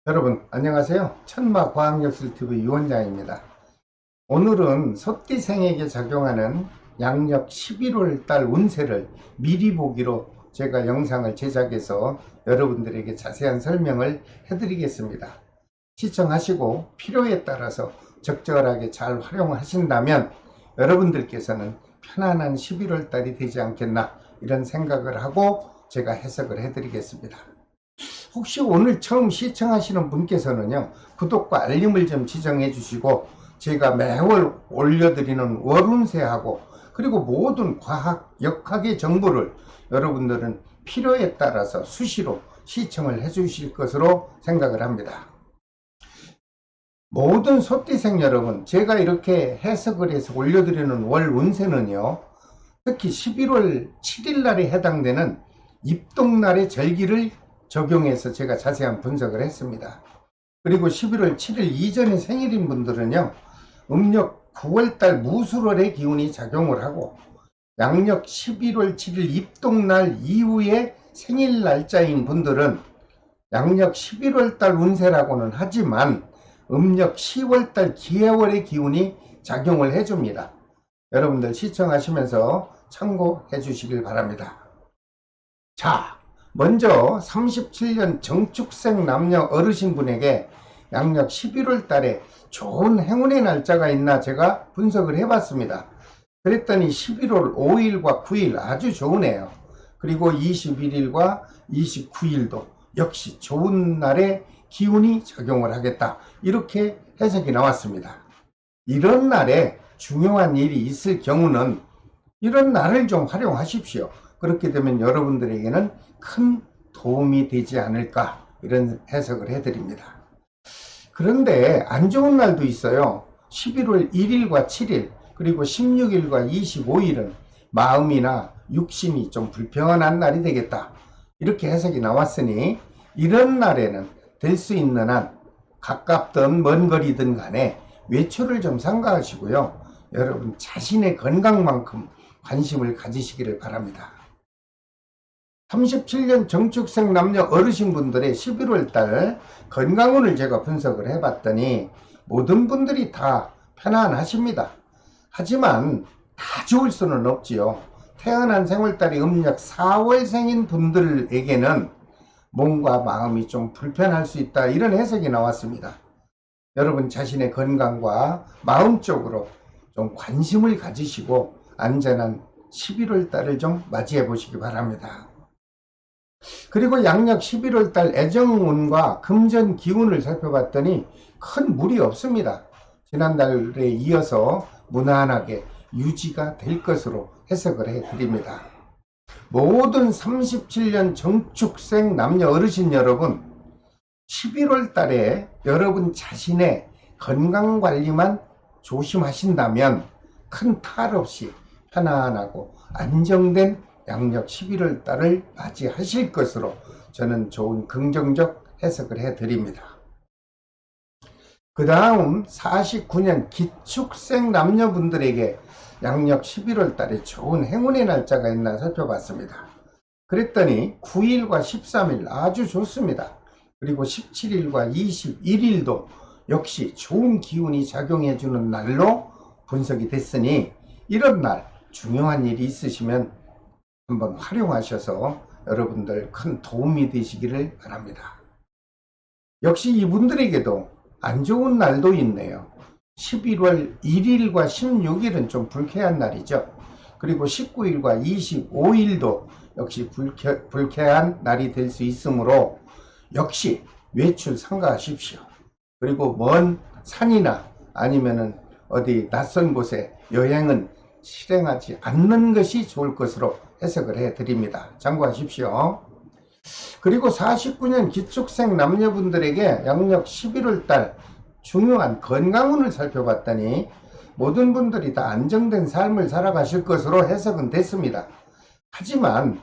여러분 안녕하세요. 천마과학예술TV 유원장입니다. 오늘은 소띠생에게 작용하는 양력 11월 달 운세를 미리 보기로 제가 영상을 제작해서 여러분들에게 자세한 설명을 해드리겠습니다. 시청하시고 필요에 따라서 적절하게 잘 활용하신다면 여러분들께서는 편안한 11월 달이 되지 않겠나 이런 생각을 하고 제가 해석을 해드리겠습니다. 혹시 오늘 처음 시청하시는 분께서는요, 구독과 알림을 좀 지정해 주시고 제가 매월 올려드리는 월운세하고 그리고 모든 과학, 역학의 정보를 여러분들은 필요에 따라서 수시로 시청을 해 주실 것으로 생각을 합니다. 모든 소띠생 여러분, 제가 이렇게 해석을 해서 올려드리는 월운세는요, 특히 11월 7일 날에 해당되는 입동날의 절기를 적용해서 제가 자세한 분석을 했습니다. 그리고 11월 7일 이전에 생일인 분들은요, 음력 9월달 무술월의 기운이 작용을 하고 양력 11월 7일 입동날 이후에 생일 날짜인 분들은 양력 11월달 운세라고는 하지만 음력 10월달 기해월의 기운이 작용을 해줍니다. 여러분들 시청하시면서 참고해 주시길 바랍니다. 자, 먼저 37년 정축생 남녀 어르신분에게 양력 11월 달에 좋은 행운의 날짜가 있나 제가 분석을 해봤습니다. 그랬더니 11월 5일과 9일 아주 좋으네요. 그리고 21일과 29일도 역시 좋은 날에 기운이 작용을 하겠다. 이렇게 해석이 나왔습니다. 이런 날에 중요한 일이 있을 경우는 이런 날을 좀 활용하십시오. 그렇게 되면 여러분들에게는 큰 도움이 되지 않을까 이런 해석을 해드립니다. 그런데 안 좋은 날도 있어요. 11월 1일과 7일 그리고 16일과 25일은 마음이나 육신이 좀 불평한 날이 되겠다. 이렇게 해석이 나왔으니 이런 날에는 될 수 있는 한 가깝든 먼 거리든 간에 외출을 좀 삼가하시고요. 여러분 자신의 건강만큼 관심을 가지시기를 바랍니다. 37년 정축생 남녀 어르신분들의 11월달 건강운을 제가 분석을 해봤더니 모든 분들이 다 편안하십니다. 하지만 다 좋을 수는 없지요. 태어난 생월달이 음력 4월생인 분들에게는 몸과 마음이 좀 불편할 수 있다 이런 해석이 나왔습니다. 여러분 자신의 건강과 마음 쪽으로 좀 관심을 가지시고 안전한 11월달을 좀 맞이해 보시기 바랍니다. 그리고 양력 11월달 애정운과 금전 기운을 살펴봤더니 큰 무리 없습니다. 지난달에 이어서 무난하게 유지가 될 것으로 해석을 해드립니다. 모든 37년 정축생 남녀 어르신 여러분 11월 달에 여러분 자신의 건강관리만 조심하신다면 큰 탈 없이 편안하고 안정된 양력 11월 달을 맞이하실 것으로 저는 좋은 긍정적 해석을 해드립니다. 그 다음 49년 기축생 남녀분들에게 양력 11월 달에 좋은 행운의 날짜가 있나 살펴봤습니다. 그랬더니 9일과 13일 아주 좋습니다. 그리고 17일과 21일도 역시 좋은 기운이 작용해주는 날로 분석이 됐으니 이런 날 중요한 일이 있으시면 한번 활용하셔서 여러분들 큰 도움이 되시기를 바랍니다. 역시 이분들에게도 안 좋은 날도 있네요. 11월 1일과 16일은 좀 불쾌한 날이죠. 그리고 19일과 25일도 역시 불쾌한 날이 될 수 있으므로 역시 외출 삼가하십시오. 그리고 먼 산이나 아니면은 어디 낯선 곳에 여행은 실행하지 않는 것이 좋을 것으로 해석을 해드립니다. 참고하십시오. 그리고 49년 기축생 남녀분들에게 양력 11월달 중요한 건강운을 살펴봤더니 모든 분들이 다 안정된 삶을 살아가실 것으로 해석은 됐습니다. 하지만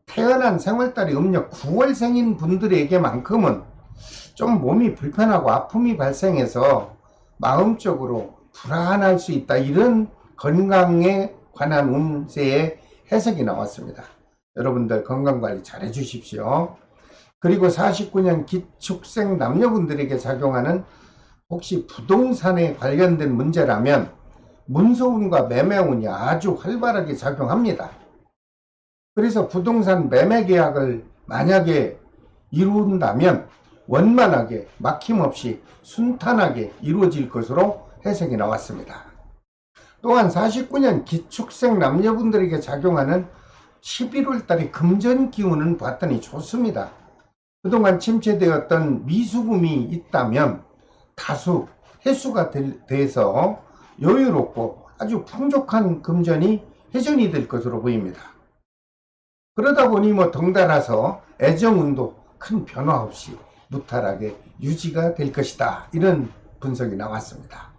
태어난 생월달이 음력 9월생인 분들에게만큼은 좀 몸이 불편하고 아픔이 발생해서 마음적으로 불안할 수 있다. 이런 건강에 관한 운세의 해석이 나왔습니다. 여러분들 건강관리 잘 해주십시오. 그리고 49년 기축생 남녀분들에게 작용하는 혹시 부동산에 관련된 문제라면 문서운과 매매운이 아주 활발하게 작용합니다. 그래서 부동산 매매 계약을 만약에 이룬다면 원만하게 막힘없이 순탄하게 이루어질 것으로 해석이 나왔습니다. 또한 49년 기축생 남녀분들에게 작용하는 11월 달의 금전 기운은 봤더니 좋습니다. 그동안 침체되었던 미수금이 있다면 다수 해소가 돼서 여유롭고 아주 풍족한 금전이 회전이 될 것으로 보입니다. 그러다 보니 덩달아서 애정운도 큰 변화 없이 무탈하게 유지가 될 것이다. 이런 분석이 나왔습니다.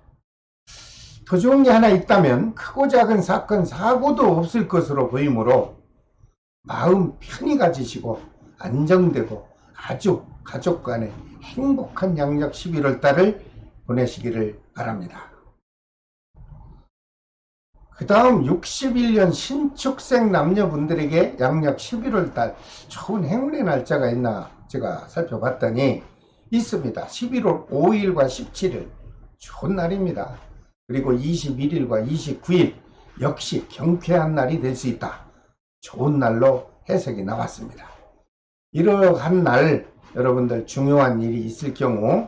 더 좋은 게 하나 있다면 크고 작은 사건, 사고도 없을 것으로 보이므로 마음 편히 가지시고 안정되고 아주 가족 간에 행복한 양력 11월 달을 보내시기를 바랍니다. 그 다음 61년 신축생 남녀분들에게 양력 11월 달 좋은 행운의 날짜가 있나 제가 살펴봤더니 있습니다. 11월 5일과 17일 좋은 날입니다. 그리고 21일과 29일 역시 경쾌한 날이 될 수 있다. 좋은 날로 해석이 나왔습니다. 이러한 날 여러분들 중요한 일이 있을 경우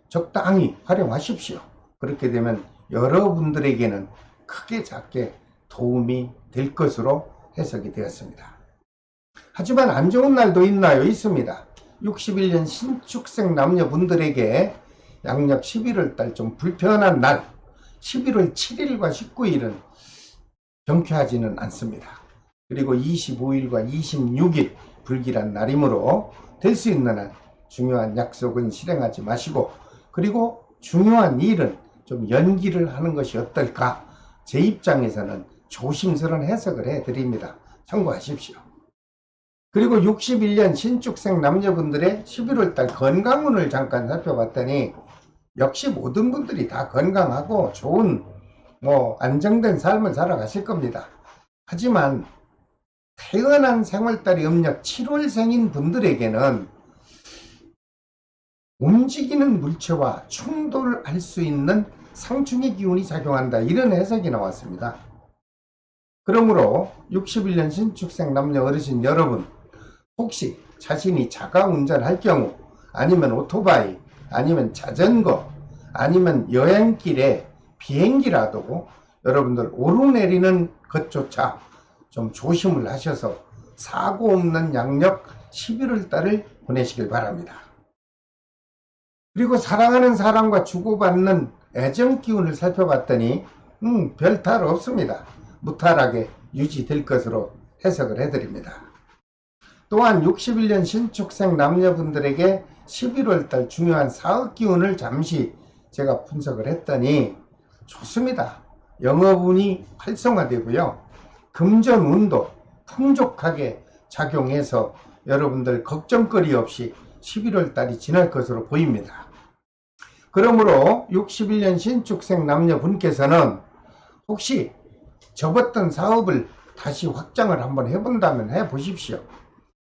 적당히 활용하십시오. 그렇게 되면 여러분들에게는 크게 작게 도움이 될 것으로 해석이 되었습니다. 하지만 안 좋은 날도 있나요? 있습니다. 61년 신축생 남녀분들에게 양력 11월 달 좀 불편한 날 11월 7일과 19일은 경쾌하지는 않습니다. 그리고 25일과 26일 불길한 날이므로 될 수 있는 한 중요한 약속은 실행하지 마시고 그리고 중요한 일은 좀 연기를 하는 것이 어떨까? 제 입장에서는 조심스러운 해석을 해드립니다. 참고하십시오. 그리고 61년 신축생 남녀분들의 11월 달 건강운을 잠깐 살펴봤더니 역시 모든 분들이 다 건강하고 좋은 안정된 삶을 살아가실 겁니다. 하지만 태어난 생월달이 음력 7월생인 분들에게는 움직이는 물체와 충돌할 수 있는 상충의 기운이 작용한다. 이런 해석이 나왔습니다. 그러므로 61년 신축생 남녀 어르신 여러분 혹시 자신이 자가 운전할 경우 아니면 오토바이 아니면 자전거 아니면 여행길에 비행기라도 여러분들 오르내리는 것조차 좀 조심을 하셔서 사고 없는 양력 11월 달을 보내시길 바랍니다. 그리고 사랑하는 사람과 주고받는 애정 기운을 살펴봤더니 별 탈 없습니다. 무탈하게 유지될 것으로 해석을 해드립니다. 또한 61년 신축생 남녀분들에게 11월 달 중요한 사업 기운을 잠시 제가 분석을 했더니 좋습니다. 영업운이 활성화되고요. 금전운도 풍족하게 작용해서 여러분들 걱정거리 없이 11월 달이 지날 것으로 보입니다. 그러므로 61년 신축생 남녀분께서는 혹시 접었던 사업을 다시 확장을 한번 해본다면 해보십시오.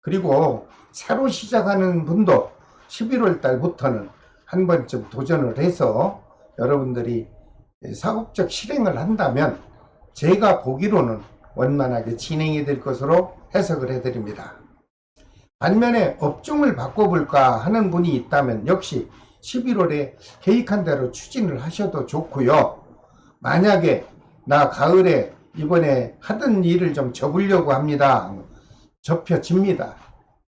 그리고 새로 시작하는 분도 11월 달부터는 한 번쯤 도전을 해서 여러분들이 사업적 실행을 한다면 제가 보기로는 원만하게 진행이 될 것으로 해석을 해드립니다. 반면에 업종을 바꿔볼까 하는 분이 있다면 역시 11월에 계획한 대로 추진을 하셔도 좋고요. 만약에 나 가을에 이번에 하던 일을 좀 접으려고 합니다. 접혀집니다.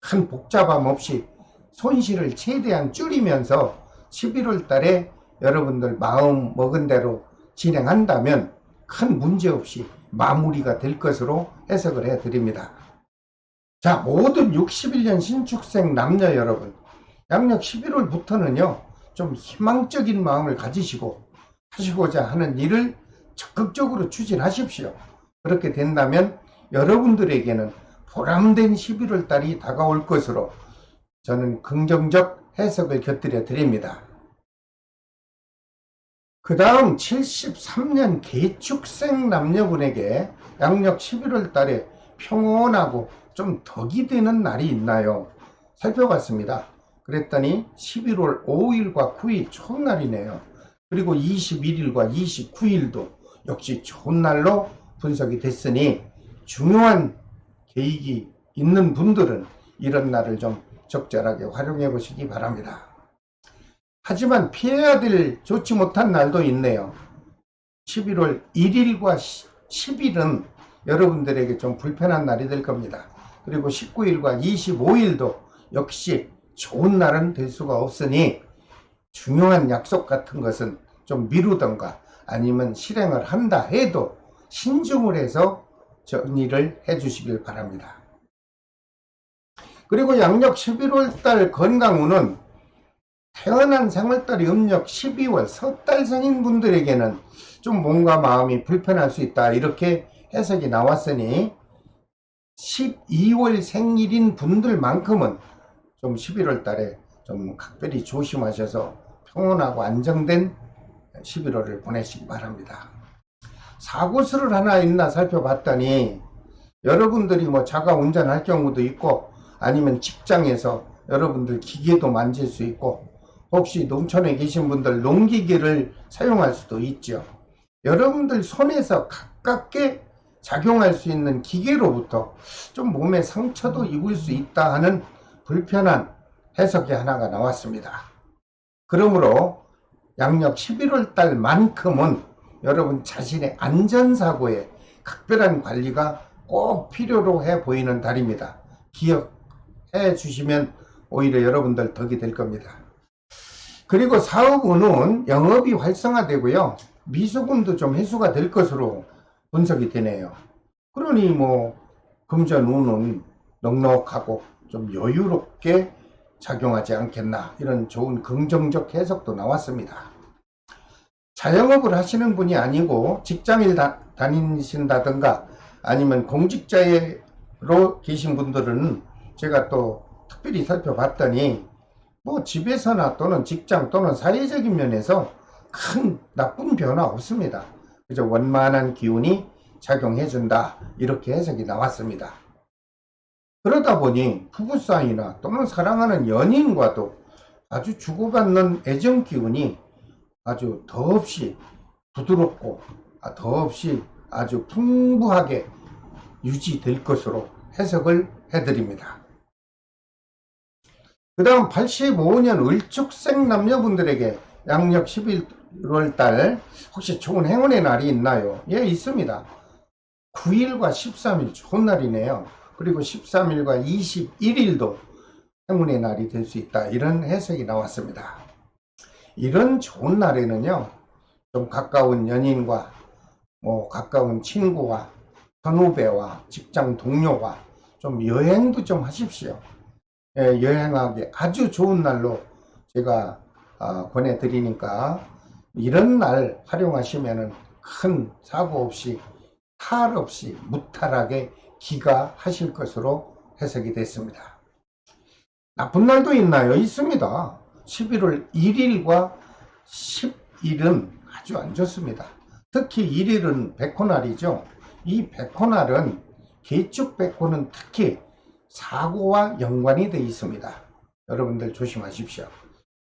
큰 복잡함 없이 손실을 최대한 줄이면서 11월 달에 여러분들 마음 먹은 대로 진행한다면 큰 문제 없이 마무리가 될 것으로 해석을 해드립니다. 자, 모든 61년 신축생 남녀 여러분, 양력 11월부터는요 좀 희망적인 마음을 가지시고 하시고자 하는 일을 적극적으로 추진하십시오. 그렇게 된다면 여러분들에게는 보람된 11월 달이 다가올 것으로 저는 긍정적 해석을 곁들여 드립니다. 그 다음 73년 개축생 남녀분에게 양력 11월 달에 평온하고 좀 덕이 되는 날이 있나요? 살펴봤습니다. 그랬더니 11월 5일과 9일 좋은 날이네요. 그리고 21일과 29일도 역시 좋은 날로 분석이 됐으니 중요한 계획이 있는 분들은 이런 날을 좀 적절하게 활용해 보시기 바랍니다. 하지만 피해야 될 좋지 못한 날도 있네요. 11월 1일과 10일은 여러분들에게 좀 불편한 날이 될 겁니다. 그리고 19일과 25일도 역시 좋은 날은 될 수가 없으니 중요한 약속 같은 것은 좀 미루던가 아니면 실행을 한다 해도 신중을 해서 정리를 해 주시길 바랍니다. 그리고 양력 11월달 건강운은 태어난 생월달이 음력 12월 섣달 생인 분들에게는 좀 몸과 마음이 불편할 수 있다, 이렇게 해석이 나왔으니 12월 생일인 분들만큼은 좀 11월 달에 좀 각별히 조심하셔서 평온하고 안정된 11월을 보내시기 바랍니다. 사고수를 하나 있나 살펴봤더니 여러분들이 뭐 자가 운전할 경우도 있고 아니면 직장에서 여러분들 기계도 만질 수 있고 혹시 농촌에 계신 분들 농기계를 사용할 수도 있죠. 여러분들 손에서 가깝게 작용할 수 있는 기계로부터 좀 몸에 상처도 입을 수 있다 하는 불편한 해석이 하나가 나왔습니다. 그러므로 양력 11월 달만큼은 여러분 자신의 안전사고에 각별한 관리가 꼭 필요로 해 보이는 달입니다. 기억해 주시면 오히려 여러분들 덕이 될 겁니다. 그리고 사업운은 영업이 활성화되고요, 미수금도 좀 회수가 될 것으로 분석이 되네요. 그러니 뭐 금전운은 넉넉하고 좀 여유롭게 작용하지 않겠나, 이런 좋은 긍정적 해석도 나왔습니다. 자영업을 하시는 분이 아니고 직장일 다니신다든가 아니면 공직자로 계신 분들은 제가 또 특별히 살펴봤더니 뭐 집에서나 또는 직장 또는 사회적인 면에서 큰 나쁜 변화 없습니다. 그저 원만한 기운이 작용해준다, 이렇게 해석이 나왔습니다. 그러다 보니 부부싸이나 또는 사랑하는 연인과도 아주 주고받는 애정 기운이 아주 더없이 부드럽고 더없이 아주 풍부하게 유지될 것으로 해석을 해드립니다. 그 다음 85년 을축생 남녀분들에게 양력 11월달 혹시 좋은 행운의 날이 있나요? 예, 있습니다. 9일과 13일 좋은 날이네요. 그리고 13일과 21일도 행운의 날이 될 수 있다, 이런 해석이 나왔습니다. 이런 좋은 날에는요, 좀 가까운 연인과 가까운 친구와 선후배와 직장 동료와 좀 여행도 좀 하십시오. 예, 여행하기 아주 좋은 날로 제가 권해드리니까 이런 날 활용하시면 큰 사고 없이 탈 없이 무탈하게 귀가하실 것으로 해석이 됐습니다. 나쁜 날도 있나요? 있습니다. 11월 1일과 10일은 아주 안 좋습니다. 특히 1일은 백호날이죠. 이 백호날은 개축 백호는 특히 사고와 연관이 되어 있습니다. 여러분들 조심하십시오.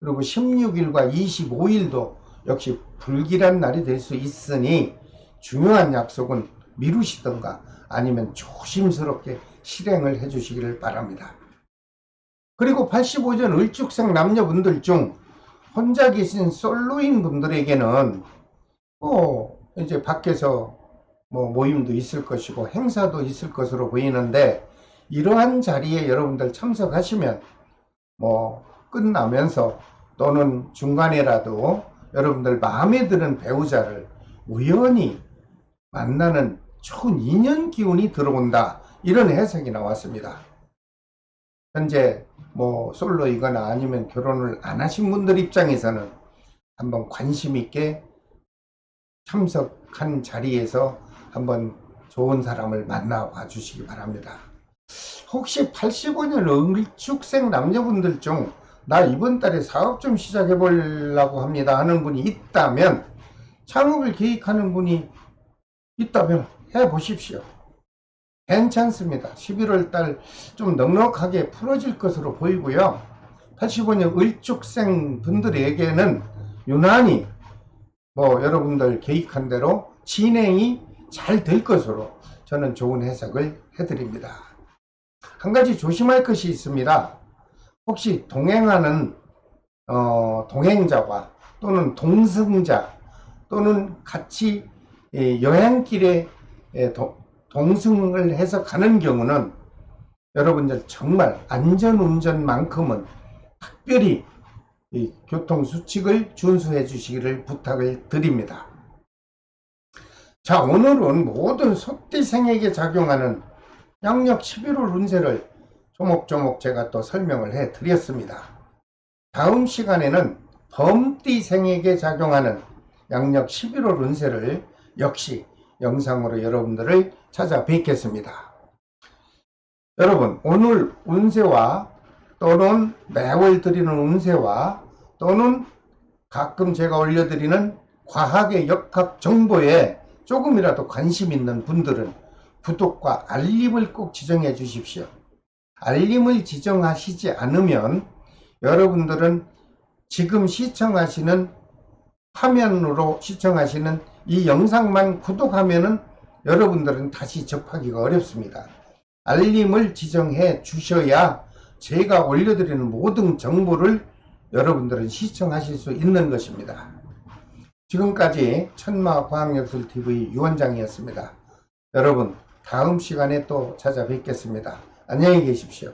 그리고 16일과 25일도 역시 불길한 날이 될 수 있으니 중요한 약속은 미루시던가 아니면 조심스럽게 실행을 해 주시기를 바랍니다. 그리고 85년 을축생 남녀분들 중 혼자 계신 솔로인 분들에게는 이제 밖에서 모임도 있을 것이고 행사도 있을 것으로 보이는데, 이러한 자리에 여러분들 참석하시면 끝나면서 또는 중간에라도 여러분들 마음에 드는 배우자를 우연히 만나는 좋은 인연 기운이 들어온다, 이런 해석이 나왔습니다. 현재 솔로이거나 아니면 결혼을 안 하신 분들 입장에서는 한번 관심 있게 참석한 자리에서 한번 좋은 사람을 만나봐 주시기 바랍니다. 혹시 85년 을축생 남녀분들 중 나 이번 달에 사업 좀 시작해 보려고 합니다 하는 분이 있다면, 창업을 계획하는 분이 있다면 해 보십시오. 괜찮습니다. 11월 달 좀 넉넉하게 풀어질 것으로 보이고요. 85년 을죽생 분들에게는 유난히 여러분들 계획한 대로 진행이 잘 될 것으로 저는 좋은 해석을 해드립니다. 한 가지 조심할 것이 있습니다. 혹시 동행하는 동행자와 또는 동승자 또는 같이 여행길에 동승을 해서 가는 경우는 여러분들 정말 안전운전만큼은 특별히 이 교통수칙을 준수해 주시기를 부탁을 드립니다. 자, 오늘은 모든 소띠생에게 작용하는 양력 11월 운세를 조목조목 제가 또 설명을 해 드렸습니다. 다음 시간에는 범띠생에게 작용하는 양력 11월 운세를 역시 영상으로 여러분들을 찾아뵙겠습니다. 여러분, 오늘 운세와 또는 매월 드리는 운세와 또는 가끔 제가 올려드리는 과학의 역학 정보에 조금이라도 관심 있는 분들은 구독과 알림을 꼭 지정해 주십시오. 알림을 지정하시지 않으면 여러분들은 지금 시청하시는 화면으로 시청하시는 이 영상만 구독하면은 여러분들은 다시 접하기가 어렵습니다. 알림을 지정해 주셔야 제가 올려드리는 모든 정보를 여러분들은 시청하실 수 있는 것입니다. 지금까지 천마과학역술TV 유원장이었습니다. 여러분, 다음 시간에 또 찾아뵙겠습니다. 안녕히 계십시오.